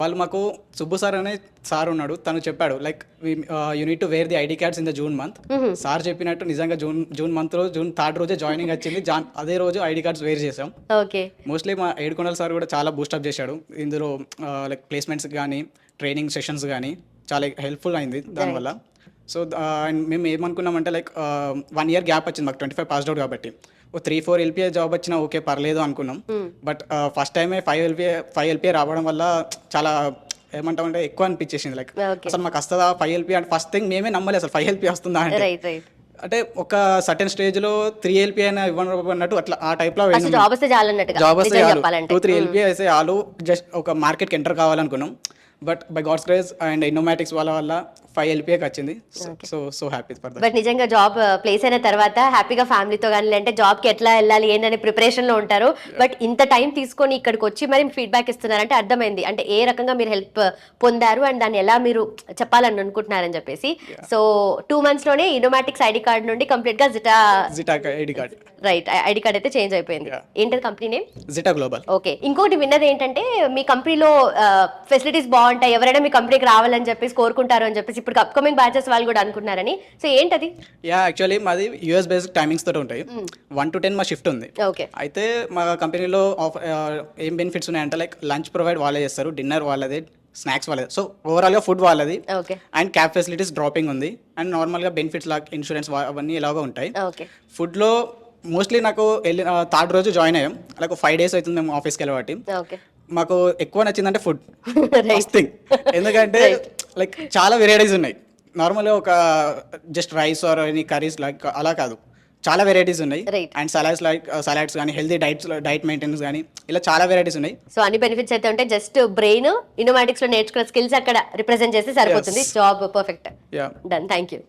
వాళ్ళు మాకు సుబ్బు సార్ అనే సార్ ఉన్నాడు, తను చెప్పాడు like you need to wear the ID cards in the June month. Sir చెప్పినట్టు నిజంగా జూన్ మంత్ రోజు జూన్ 3rd రోజే జాయినింగ్ వచ్చింది. అదే రోజు ఐడి కార్డ్స్ వేర్ చేసాం. ఓకే. మోస్ట్లీ మా ఏడుకొండల సార్ కూడా చాలా బూస్టప్ చేశాడు ఇందులో. లైక్ ప్లేస్మెంట్స్ కానీ ట్రైనింగ్ సెషన్స్ కానీ చాలా హెల్ప్ఫుల్ అయింది దానివల్ల. సో అండ్ మేము ఏమనుకున్నామంటే లైక్ 1 year గ్యాప్ వచ్చింది మాకు, 25 పాస్డ్ అవుట్ కాబట్టి. 3-4 LPA జాబ్ వచ్చినా ఓకే పర్లేదు అనుకున్నాం. బట్ ఫస్ట్ టైమే 5 LPA రావడం వల్ల చాలా ఏమంటామంటే ఎక్కువ అనిపించేసింది. లైక్ అసలు మాకు వస్తుందా 5 LPA అంటే ఫస్ట్ థింగ్ మేమే నమ్మలేదు అసలు 5 LPA వస్తుందా అంటే. అంటే ఒక సర్టెన్ స్టేజ్ లో 3 LPA అయినా ఇవ్వనట్టు అట్లా ఆ టైప్ లో జాబ్ వస్తే చాలు 2-3 LPA అయితే చాలు జస్ట్ ఒక మార్కెట్కి ఎంటర్ కావాలనుకున్నాం. But by God's grace and Innomatics వల్ల 5 LPAకి వచ్చింది. So happy for that. But నిజంగా జాబ్ ప్లేస్ అయిన తర్వాత హ్యాపీగా ఫ్యామిలీతో కానీ అంటే జాబ్కి ఎట్లా వెళ్ళాలి ఏంటనే ప్రిపరేషన్లో ఉంటారు. బట్ ఇంత టైం తీసుకొని ఇక్కడికి వచ్చి మరి ఫీడ్బ్యాక్ ఇస్తున్నారంటే అర్థమైంది అంటే ఏ రకంగా మీరు హెల్ప్ పొందారు అండ్ దాన్ని ఎలా మీరు చెప్పాలని అనుకుంటున్నారని చెప్పేసి. సో 2 months లోనే ఇన్నోమాటిక్స్ ఐడి కార్డ్ నుండి కంప్లీట్ గా Zeta ID card, right, ID card అయితే చేంజ్ అయిపోయింది. ఏంటది company name? Zeta Global. Okay. ఇంకోటి విన్నది ఏంటంటే మీ కంపెనీలో ఫెసిలిటీస్ బాగుంటాయి, ఎవరైనా మీ కంపెనీకి రావాలని చెప్పేసి కోరుకుంటారు అని చెప్పేసి ఇప్పుడు అప్కమింగ్ బ్యాచెస్ వాళ్ళు కూడా అనుకుంటున్నారని. సో ఏంటది? యాక్చువల్లీ మాది US బేస్డ్ టైమింగ్స్ తోటి ఉంటాయి. 1 to 10 మా షిఫ్ట్ ఉంది. ఓకే. అయితే మా కంపెనీలో ఏం బెనిఫిట్స్ ఉన్నాయంటే లైక్ లంచ్ ప్రొవైడ్ వాళ్ళే చేస్తారు, డిన్నర్ వాళ్ళది, స్నాక్స్ వాళ్ళది. సో ఓవరాల్గా ఫుడ్ వాళ్ళది. అండ్ క్యాబ్ ఫెసిలిటీస్ డ్రాపింగ్ ఉంది. అండ్ నార్మల్గా బెనిఫిట్స్ లాగా ఇన్సూరెన్స్ అవన్నీ ఎలాగో ఉంటాయి. ఫుడ్లో మోస్ట్లీ నాకు 3rd రోజు జాయిన్ అయ్యాం. లైక్ 5 days అవుతుంది మేము ఆఫీస్కి వెళ్ళబట్టి. మాకు ఎక్కువ నచ్చిందంటే ఫుడ్ ఫస్ట్ థింగ్. ఎందుకంటే లైక్ చాలా వెరైటీస్ ఉన్నాయి. నార్మల్గా ఒక just rice or any curries like అలా కాదు, చాలా వెరైటీస్ ఉన్నాయి. అండ్ సలాడ్స్ కానీ హెల్తీ డైట్ మెయింటెనెన్స్ కానీ ఇలా చాలా వెరైటీస్ ఉన్నాయి. సో అన్ని బెనిఫిట్స్ అయితే ఉంటాయి. జస్ట్ బ్రెయిన్ ఇన్నోమాటిక్స్ లో నేర్చుకున్న స్కిల్స్ అక్కడ రిప్రజెంట్ చేస్తే సరిపోతుంది. Job perfect. Done. Thank you.